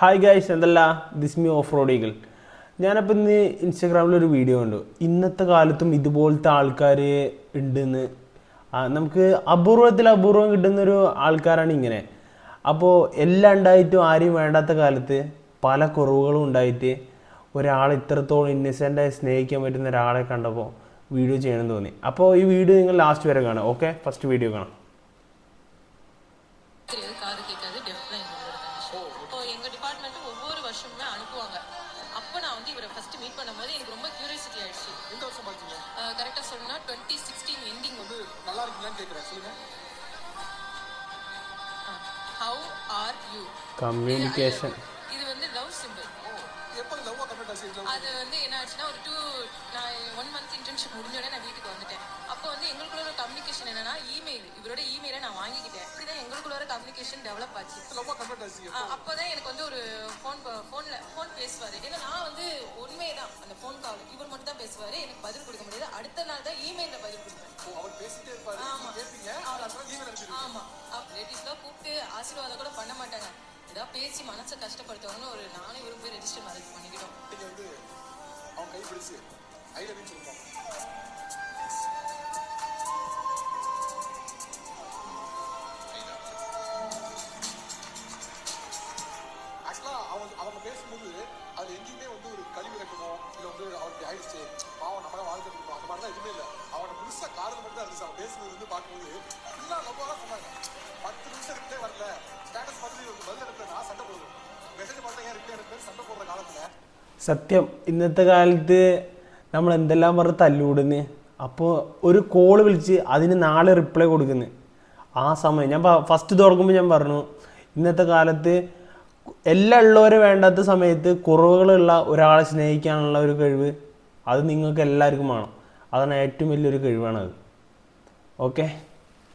Hi guys, എന്തല്ല this me off road eagle. ഞാനപ്പോൾ ഇന്ന് ഇൻസ്റ്റാഗ്രാമിലൊരു വീഡിയോ കണ്ടു. ഇന്നത്തെ കാലത്തും ഇതുപോലത്തെ ആൾക്കാർ ഉണ്ടെന്ന്. നമുക്ക് അപൂർവം കിട്ടുന്നൊരു ആൾക്കാരാണ് ഇങ്ങനെ. അപ്പോൾ എല്ലാം ഉണ്ടായിട്ടും ആരെയും വേണ്ടാത്ത കാലത്ത് പല കുറവുകളും ഉണ്ടായിട്ട് ഒരാൾ ഇത്രത്തോളം ഇന്നസെൻ്റായി സ്നേഹിക്കാൻ പറ്റുന്ന ഒരാളെ കണ്ടപ്പോൾ വീഡിയോ ചെയ്യണമെന്ന് തോന്നി. അപ്പോൾ ഈ വീഡിയോ നിങ്ങൾ ലാസ്റ്റ് വരെ കാണാം. ഓക്കെ, ഫസ്റ്റ് വീഡിയോ കാണാം. கம்யூனிகேஷன் இது வந்து லவ் சிம்பிள். எப்போ லவ் கம்ப்ளீட் ஆச்சு? அது வந்து என்ன ஆச்சுன்னா நான் 1 மந்த் இன்டர்ன்ஷிப் முடிஞ்சோடனே நான் வீட்டுக்கு வந்துட்டேன். அப்போ வந்து எங்களுக்குள்ள ஒரு கம்யூனிகேஷன் என்னன்னா இமெயில், இவரோட இமெயிலை நான் வாங்கிக்கிட்டேன். இப்படிதான் எங்களுக்குள்ள ஒரு கம்யூனிகேஷன் டெவலப் ஆச்சு. லவ் கம்ப்ளீட் ஆச்சு. அப்போதான் எனக்கு வந்து ஒரு ஃபோன் பேசுவாரு. ஏன்னா நான் வந்து உண்மையதான் அந்த ஃபோன் கால் இவர் மட்டும் தான் பேசுவாரு, எனக்கு பதில் கொடுக்க முடியாது. அடுத்த நாள் தான் இமெயில்ல பதில் கொடுப்பேன். அவர் பேசிட்டே இருப்பாரு, கேப்பீங்க, அப்புறம் இமெயில் அனுப்பிடுவீங்க. ஆமா, ரிலேட்டிவ்ஸ்லாம் கூப்பிட்டு ஆசீர்வாதம் கூட பண்ண மாட்டாங்க. ஏதாவது பேசி மனசை கஷ்டப்படுத்தவங்கன்னு ஒரு நானும் இவரும் போய் ரெஜிஸ்டர் மேரேஜ் பண்ணிக்கிட்டோம். நீங்க வந்து அவங்க கை பிடிச்சு ஐ லவ் யூ சொல்லுவாங்க. ஆக்சுவலா அவங்க பேசும்போது அது எங்கேயுமே வந்து ஒரு கழிவு வைக்கணும், இல்லை வந்து அவருக்கு ஆயிடுச்சு பாவம் நம்ம தான் வாழ்க்கை கொடுக்கணும், அந்த மாதிரி தான் எதுவுமே இல்லை. அவனை முழுசா காதல் மட்டும் தான் இருந்துச்சு. அவன் பேசுறது வந்து பார்க்கும்போது ஃபுல்லா லவ்வாக தான் சொன்னாங்க. 10 நிமிஷம் கிட்டே வரல, ஸ்டேட்டஸ் பார்த்து பதில் எடுத்து நான் சண்டை போடுவேன், மெசேஜ் பார்த்தா ஏன் ரிப்ளை எடுத்து சண்டை போடுற காலத்தில். സത്യം, ഇന്നത്തെ കാലത്ത് നമ്മൾ എന്തെല്ലാം പറഞ്ഞ് തല്ലുകൂടുന്നു. അപ്പോൾ ഒരു കോള് വിളിച്ച് അതിന് നാളെ റിപ്ലൈ കൊടുക്കുന്നു. ആ സമയം ഞാൻ ഫസ്റ്റ് തുറക്കുമ്പോൾ ഞാൻ പറഞ്ഞു, ഇന്നത്തെ കാലത്ത് എല്ലാം ഉള്ളവരെ വേണ്ടാത്ത സമയത്ത് കുറവുകളുള്ള ഒരാളെ സ്നേഹിക്കാനുള്ള ഒരു കഴിവ് അത് നിങ്ങൾക്ക് എല്ലാവർക്കും വേണം. അതാണ് ഏറ്റവും വലിയൊരു കഴിവാണത്. ഓക്കെ.